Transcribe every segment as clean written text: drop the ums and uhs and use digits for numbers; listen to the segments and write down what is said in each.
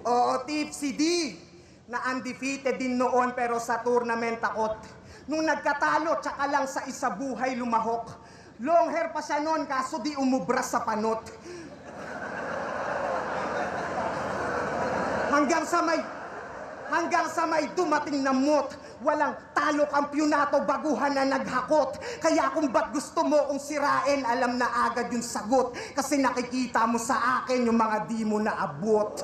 Oo, Tipsy D. Na undefeated din noon pero sa tournament takot. Nung nagkatalo, tsaka lang sa isa buhay lumahok. Long hair pa siya noon kaso di umubra sa panot. Hanggang sa may dumating na mot. Walang talo kampyonato, baguhan na naghakot. Kaya kung ba't gusto mo kong sirain, alam na agad yung sagot. Kasi nakikita mo sa akin yung mga di mo naabot.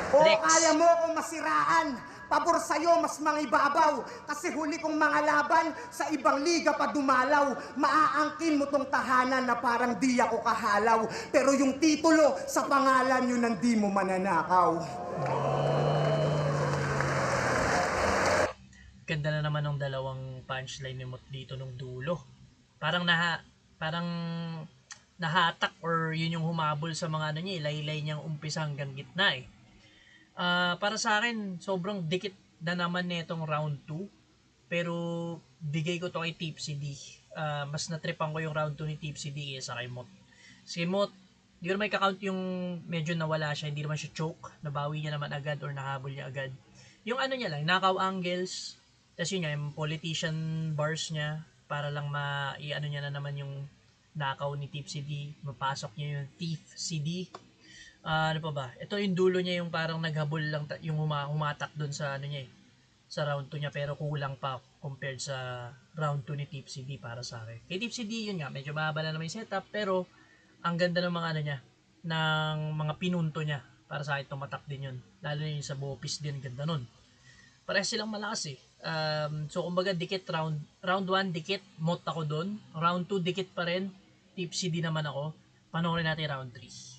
O Lex. kaya mo akong masiraan. Pabor sa'yo, mas mangibabaw. Kasi huli kong mga laban, sa ibang liga pa dumalaw. Maaangkin mo tong tahanan na parang di ako kahalaw. Pero yung titulo, sa pangalan yun ang di mo mananakaw. Ganda na naman ng dalawang punchline ni Mot dito nung dulo. Parang nahatak or yun yung humabol sa mga ano niya, ilaylay niyang umpisa hanggang gitna eh. Para sa akin, sobrang dikit na naman nitong round 2. Pero bigay ko to kay Tipsy D. Mas natripan ko yung round 2 ni Tipsy D sa kay Mot. Si Mot, di ko naman kakount yung medyo nawala siya, hindi naman siya choke, nabawi niya naman agad or nahabol niya agad. Yung ano niya lang, knockout angles, tapos yun nga, yung politician bars niya, para lang i-ano niya na naman yung knockout ni Tipsy D, mapasok niya yung Thief CD. Ano pa ba? Ito yung dulo niya yung parang naghabol lang yung humatak doon sa ano niya eh, sa round 2 niya pero kulang pa compared sa round 2 ni Tipsy D para sa akin. Kay Tipsy D yun nga, medyo mahaba na naman yung setup pero ang ganda ng mga ano niya, ng mga pinunto niya para sa akin tumatak din yun. Lalo yung sa Bopis din, ganda nun. Parehas silang malakas eh. So kumbaga dikit round 1 dikit, Mot ako doon. Round 2 dikit pa rin, Tipsy D naman ako. Panoorin natin round 3.